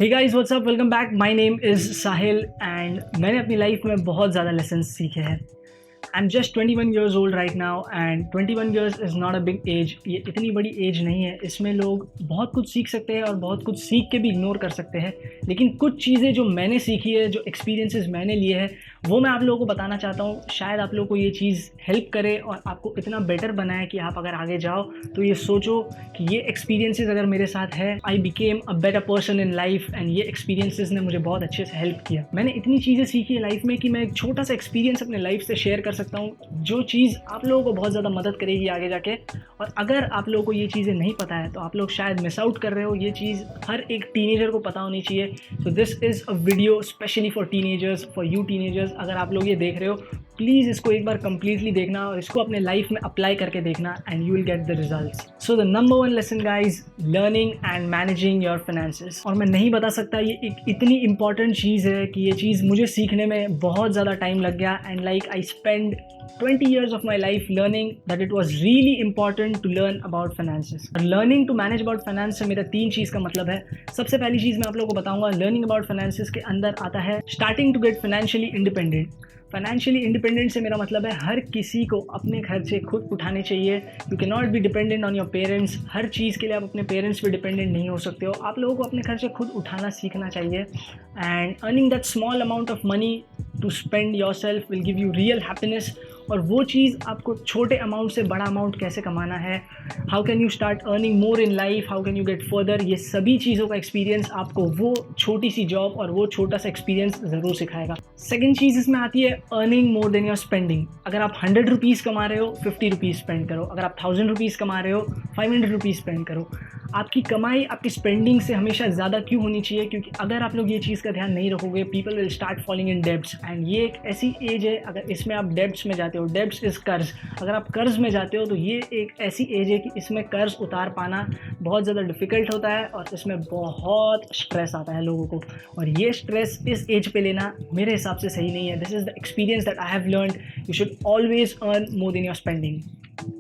Hey guys what's up, welcome back. My name is Sahil and मैंने अपनी life में बहुत ज़्यादा लेसन्स सीखे हैं। I am just 21 years old right now and 21 years is not a big age। ये इतनी बड़ी एज नहीं है, इसमें लोग बहुत कुछ सीख सकते हैं और बहुत कुछ सीख के भी इग्नोर कर सकते हैं। लेकिन कुछ चीज़ें जो मैंने सीखी है, जो एक्सपीरियंसेस मैंने लिए हैं, वो मैं आप लोगों को बताना चाहता हूँ। शायद आप लोगों को ये चीज़ हेल्प करे और आपको इतना बेटर बनाए कि आप अगर आगे जाओ तो ये सोचो कि ये एक्सपीरियंसेस अगर मेरे साथ है, I became a better person in life and ये एक्सपीरियंसेस ने मुझे बहुत अच्छे से हेल्प किया। मैंने इतनी चीज़ें सीखी है लाइफ में कि मैं एक छोटा सा एक्सपीरियंस अपने लाइफ से शेयर कर सकता हूँ, जो चीज़ आप लोगों को बहुत ज़्यादा मदद करेगी आगे जाके। और अगर आप लोगों को ये चीज़ें नहीं पता है तो आप लोग शायद मिस आउट कर रहे हो। ये चीज़ हर एक टीनेजर को पता होनी चाहिए। So this is a video specially for teenagers, for you teenagers. अगर आप लोग ये देख रहे हो, प्लीज़ इसको एक बार कंप्लीटली देखना और इसको अपने लाइफ में अप्लाई करके देखना and you will get the results. So the number one lesson guys, learning and managing your finances. और मैं नहीं बता सकता, ये एक इतनी इंपॉर्टेंट चीज़ है कि ये चीज़ मुझे सीखने में बहुत ज़्यादा टाइम लग गया and like I spend 20 years of my life learning that it was really important to learn about finances। learning to manage about finance से मेरा 3 चीज़ का मतलब है। सबसे पहली चीज़ मैं आप लोगों को बताऊंगा, learning about finances के अंदर आता है starting to get financially independent। Financially independent से मेरा मतलब है हर किसी को अपने खर्चे खुद उठाने चाहिए। You can not be dependent on your parents. हर चीज़ के लिए आप अपने पेरेंट्स पे डिपेंडेंट नहीं हो सकते हो। आप लोगों को अपने खर्चे खुद उठाना सीखना चाहिए and earning that small amount of money to spend yourself will give you real happiness. और वो चीज़ आपको छोटे अमाउंट से बड़ा अमाउंट कैसे कमाना है, how can you start earning more in life, how can you get further, ये सभी चीज़ों का एक्सपीरियंस आपको वो छोटी सी जॉब और वो छोटा सा एक्सपीरियंस ज़रूर सिखाएगा। सेकेंड चीज़ इसमें आती है earning more than your spending. अगर आप 100 रुपीज़ कमा रहे हो, 50 रुपीज़ स्पेंड करो। अगर आप 1000 रुपीज़ कमा रहे हो, 500 रुपीज़ स्पेंड करो। आपकी कमाई आपकी स्पेंडिंग से हमेशा ज़्यादा क्यों होनी चाहिए? क्योंकि अगर आप लोग ये चीज़ का ध्यान नहीं रखोगे, people will start falling in debts and ये एक ऐसी एज है, अगर इसमें आप डेब्ट्स में जाते हो, डेब्ट्स इज़ कर्ज। अगर आप कर्ज में जाते हो तो ये एक ऐसी एज है कि इसमें कर्ज उतार पाना बहुत ज़्यादा डिफ़िकल्ट होता है और इसमें बहुत स्ट्रेस आता है लोगों को। और ये स्ट्रेस इस एज पे लेना मेरे हिसाब से सही नहीं है। This is the experience that I have learned. You should always earn more than your spending.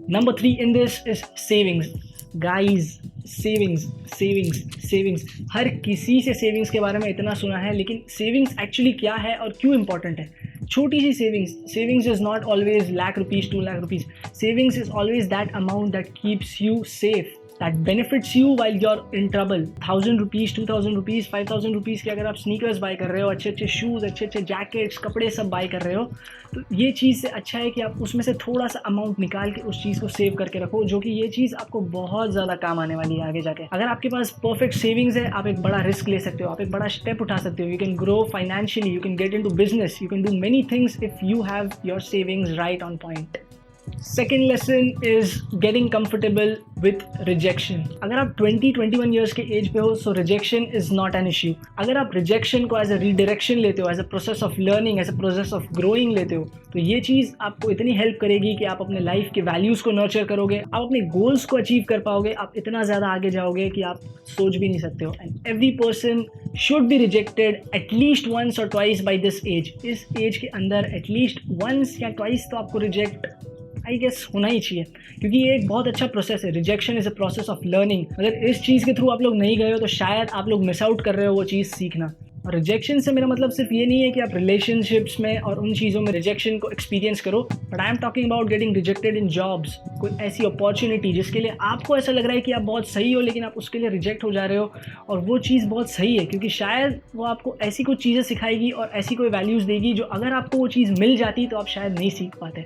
Number 3 in this is savings. Guys, savings savings savings, हर किसी से सेविंग्स के बारे में इतना सुना है, लेकिन सेविंग्स एक्चुअली क्या है और क्यों इंपॉर्टेंट है? छोटी सी savings is not always lakh rupees, 2 lakh rupees. Savings is always that amount that keeps you safe, that benefits you while you're in trouble। 1000 rupees, 2000 rupees, 5000 rupees के अगर आप स्नीकर्स बाय कर रहे हो, अच्छे अच्छे शूज़, अच्छे अच्छे जैकेट्स, कपड़े सब बाय कर रहे हो, तो ये चीज़ से अच्छा है कि आप उसमें से थोड़ा सा अमाउंट निकाल के उस चीज़ को सेव करके रखो, जो कि ये चीज़ आपको बहुत ज़्यादा काम आने वाली है आगे जाके। अगर आपके पास परफेक्ट सेविंग्स है, आप एक बड़ा रिस्क ले सकते हो, आप एक बड़ा स्टेप उठा सकते हो। You can grow financially, you can get into business, you can do many things if you have your savings right on point. Second lesson is getting comfortable with rejection. अगर आप 20-21 years के age पे हो, so rejection is not an issue. अगर आप rejection को as a redirection लेते हो, as a process of learning, as a process of growing लेते हो, तो ये चीज़ आपको इतनी हेल्प करेगी कि आप अपने लाइफ के वैल्यूज़ को नर्चर करोगे, आप अपने गोल्स को अचीव कर पाओगे, आप इतना ज़्यादा आगे जाओगे कि आप सोच भी नहीं सकते हो। And every person should be rejected at least once और ट्वाइस बाई दिस एज। इस एज के अंदर एटलीस्ट वंस या ट्वाइस तो आपको रिजेक्ट आई गेस होना ही चाहिए, क्योंकि ये एक बहुत अच्छा प्रोसेस है। Rejection is a process of learning. अगर इस चीज़ के थ्रू आप लोग नहीं गए हो तो शायद आप लोग मिस आउट कर रहे हो वो चीज़ सीखना। और रिजेक्शन से मेरा मतलब सिर्फ ये नहीं है कि आप रिलेशनशिप्स में और उन चीज़ों में रिजेक्शन को एक्सपीरियंस करो, but I am talking about getting rejected in jobs. कोई ऐसी अपॉर्चुनिटी जिसके लिए आपको ऐसा लग रहा है कि आप बहुत सही हो, लेकिन आप उसके लिए रिजेक्ट हो जा रहे हो, और वो चीज़ बहुत सही है क्योंकि शायद वो आपको ऐसी कुछ चीज़ें सिखाएगी और ऐसी कोई वैल्यूज़ देगी जो अगर आपको वो चीज़ मिल जाती तो आप शायद नहीं सीख पाते।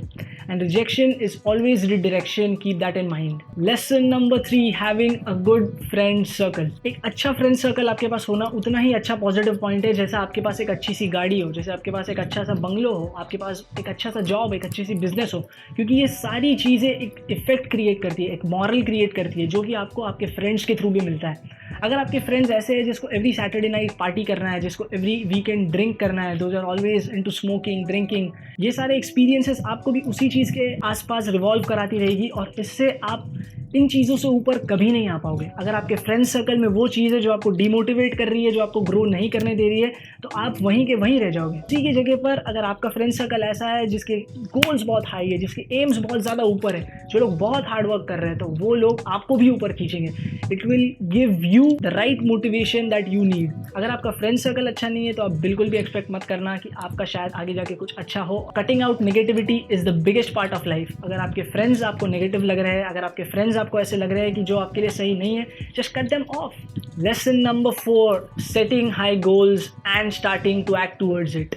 And rejection is always redirection, keep that in mind. Lesson number 3, having a good friend circle. एक अच्छा फ्रेंड सर्कल आपके पास होना उतना ही अच्छा पॉजिटिव पॉइंट है जैसा आपके पास एक अच्छी सी गाड़ी हो, जैसे आपके पास एक अच्छा सा बंगलो हो, आपके पास एक अच्छा सा जॉब, एक अच्छी सी बिजनेस हो, क्योंकि ये सारी चीज़ें एक इफेक्ट क्रिएट करती है, एक मॉरल क्रिएट करती है, जो कि आपको आपके फ्रेंड्स के थ्रू भी मिलता है। अगर आपके फ्रेंड्स ऐसे हैं जिसको एवरी सैटरडे नाइट पार्टी करना है, जिसको एवरी वीकेंड ड्रिंक करना है, those are always into smoking, drinking, ये सारे एक्सपीरियंसेस आपको भी उसी चीज़ के आसपास रिवॉल्व कराती रहेगी और इससे आप इन चीज़ों से ऊपर कभी नहीं आ पाओगे। अगर आपके फ्रेंड सर्कल में वो चीज़ है जो आपको डिमोटिवेट कर रही है, जो आपको ग्रो नहीं करने दे रही है, तो आप वहीं के वहीं रह जाओगे। इसी की जगह पर अगर आपका फ्रेंड सर्कल ऐसा है जिसके गोल्स बहुत हाई है, जिसके एम्स बहुत ज़्यादा ऊपर है, जो लोग बहुत हार्ड वर्क कर रहे हैं, तो वो लोग आपको भी ऊपर खींचेंगे। It will give you the right motivation that you need. अगर आपका फ्रेंड सर्कल अच्छा नहीं है तो आप बिल्कुल भी एक्सपेक्ट मत करना कि आपका शायद आगे जाके कुछ अच्छा हो। Cutting out negativity is the biggest part of life. अगर आपके फ्रेंड्स आपको नेगेटिव लग रहे हैं, अगर आपके फ्रेंड्स आपको ऐसे लग रहे हैं कि जो आपके लिए सही नहीं है, just cut them off. Lesson number 4, setting high goals and starting to act towards it.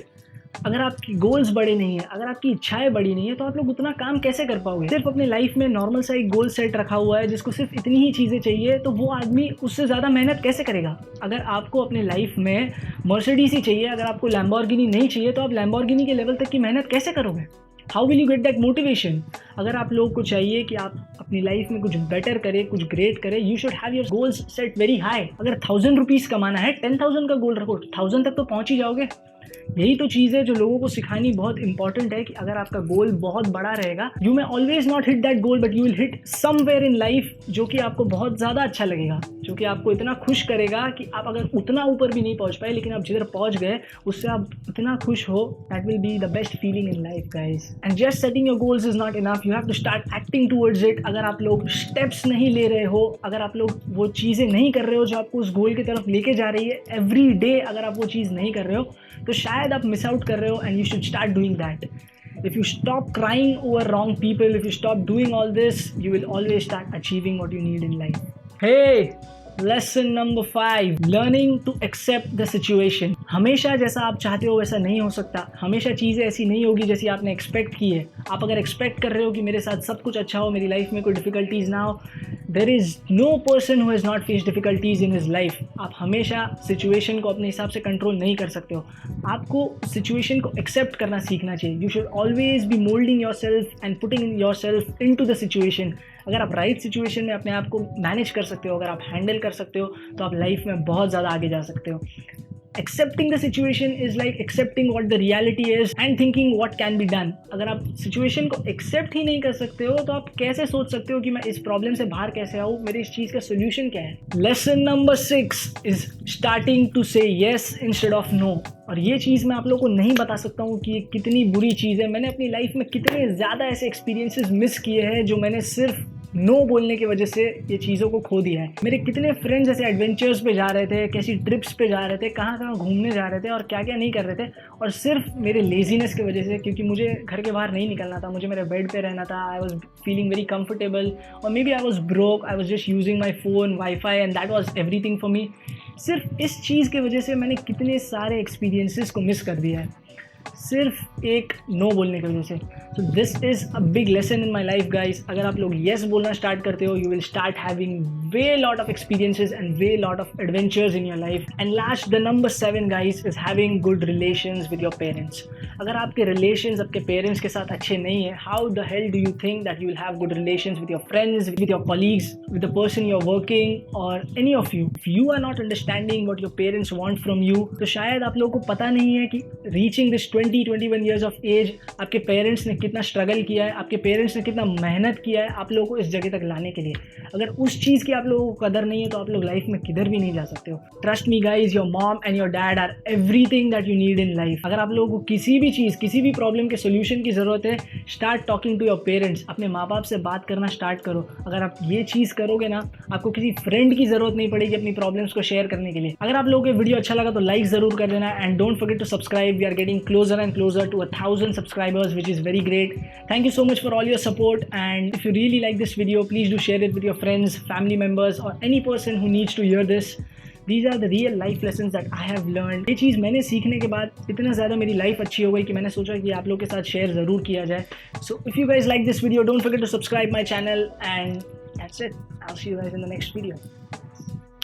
अगर आपकी गोल्स बड़े नहीं है, अगर आपकी इच्छाएं बड़ी नहीं है, तो आप लोग उतना काम कैसे कर पाओगे? सिर्फ अपने लाइफ में नॉर्मल सा एक गोल सेट रखा हुआ है जिसको सिर्फ इतनी ही चीज़ें चाहिए, तो वो आदमी उससे ज़्यादा मेहनत कैसे करेगा? अगर आपको अपने लाइफ में मर्सिडीज ही चाहिए, अगर आपको लैम्बोर्गिनी नहीं चाहिए, तो आप लैम्बोर्गिनी के लेवल तक की मेहनत कैसे करोगे? How will you get that motivation? अगर आप लोगों को चाहिए कि आप अपनी लाइफ में कुछ बेटर करें, कुछ ग्रेट करें, you should have your goals set very high. अगर 1000 रुपीज़ कमाना है, 10,000 का गोल रखो, 1000 तक तो पहुंच ही जाओगे। यही तो चीज़ है जो लोगों को सिखानी बहुत इंपॉर्टेंट है कि अगर आपका गोल बहुत बड़ा रहेगा, you may always not hit that goal, but you will hit somewhere in life जो कि आपको बहुत ज़्यादा अच्छा लगेगा, जो कि आपको इतना खुश करेगा कि आप अगर उतना ऊपर भी नहीं पहुंच पाए, लेकिन आप जिधर पहुंच गए उससे आप इतना खुश हो, that will be the best feeling in life guys. And just setting your goals is not enough, you have to start acting towards it. अगर आप लोग स्टेप्स नहीं ले रहे हो, अगर आप लोग वो चीज़ें नहीं कर रहे हो जो आपको उस गोल की तरफ लेके जा रही है, एवरी डे अगर आप वो चीज़ नहीं कर रहे हो, तो शायद आप मिस आउट कर रहे हो, and you should start doing that. If you stop crying over wrong people, if you stop doing all this, you will always start achieving what you need in life. Hey, lesson number 5, learning to accept the situation. हमेशा जैसा आप चाहते हो वैसा नहीं हो सकता, हमेशा चीज़ें ऐसी नहीं होगी जैसी आपने एक्सपेक्ट की है। आप अगर एक्सपेक्ट कर रहे हो कि मेरे साथ सब कुछ अच्छा हो, मेरी लाइफ में कोई डिफ़िकल्टीज़ ना हो, there is no person who has not face difficulties in his life. आप हमेशा सिचुएशन को अपने हिसाब से कंट्रोल नहीं कर सकते हो, आपको सिचुएशन को एक्सेप्ट करना सीखना चाहिए। You should always be moulding yourself and putting yourself into the situation. अगर आप राइट सिचुएशन में अपने आप को मैनेज कर सकते हो, अगर आप हैंडल कर सकते हो, तो आप लाइफ में बहुत ज़्यादा आगे जा सकते हो। Accepting the situation is like accepting what the reality is and thinking what can be done. अगर आप सिचुएशन को एक्सेप्ट ही नहीं कर सकते हो, तो आप कैसे सोच सकते हो कि मैं इस प्रॉब्लम से बाहर कैसे आऊँ, मेरी इस चीज़ का सोल्यूशन क्या है? Lesson number 6 is starting to say yes instead of no. और ये चीज़ मैं आप लोगों को नहीं बता सकता हूँ कि ये कितनी बुरी चीज़ है। मैंने अपनी लाइफ में कितने ज़्यादा ऐसे एक्सपीरियंसेस मिस किए हैं जो मैंने सिर्फ नो बोलने की वजह से ये चीज़ों को खो दिया है। मेरे कितने फ्रेंड्स ऐसे एडवेंचर्स पे जा रहे थे, कैसी ट्रिप्स पे जा रहे थे, कहाँ कहाँ घूमने जा रहे थे और क्या क्या नहीं कर रहे थे, और सिर्फ मेरे लेजीनेस की वजह से, क्योंकि मुझे घर के बाहर नहीं निकलना था, मुझे मेरे बेड पे रहना था। I was feeling very comfortable, और maybe I was broke, I was just using my phone, WiFi, and that was everything for me. सिर्फ इस चीज़ की वजह से मैंने कितने सारे एक्सपीरियंसेस को मिस कर दिया है, सिर्फ एक नो बोलने की वजह से। So this is a big lesson in my life guys. अगर आप लोग येस बोलना स्टार्ट करते हो, you will start having way lot of experiences and way lot of adventures in your life. And last, the number 7 guys is having good relations with your parents. अगर आपके relations आपके parents के साथ अच्छे नहीं है, how the hell do you think that you will have good relations with your friends, with your colleagues, with the person you are working, और any of you? If you are not understanding what your parents want from you, तो शायद आप लोगों को पता नहीं है कि reaching this 20-21 years of age आपके पेरेंट्स ने कितना स्ट्रगल किया है, आपके पेरेंट्स ने कितना मेहनत किया है आप लोगों को इस जगह तक लाने के लिए। अगर उस चीज़ की आप लोगों को कदर नहीं है, तो आप लोग लाइफ में किधर भी नहीं जा सकते हो। Trust me guys, your mom and your dad are everything that you need in life. अगर आप लोगों को किसी भी चीज़, किसी भी प्रॉब्लम के सोल्यूशन की ज़रूरत है, start talking to your parents. अपने माँ बाप से बात करना स्टार्ट करो। अगर आप ये चीज़ करोगे ना, आपको किसी फ्रेंड की ज़रूरत नहीं पड़ेगी अपनी प्रॉब्लम्स को शेयर करने के लिए। अगर आप लोगों को वीडियो अच्छा लगा तो लाइक ज़रूर कर देना, and don't forget to subscribe. We are getting closer and closer to 1000 subscribers, which is very great. Thank you so much for all your support, and if you really like this video, please do share it with your friends, family members, or any person who needs to hear this. These are the real life lessons that I have learned. ये चीज़ मैंने सीखने के बाद इतना ज़्यादा मेरी life अच्छी हो गई कि मैंने सोचा कि आप लोगों के साथ शेयर ज़रूर किया जाए। So if you guys like this video, don't forget to subscribe my channel, and that's it. I'll see you guys in the next video.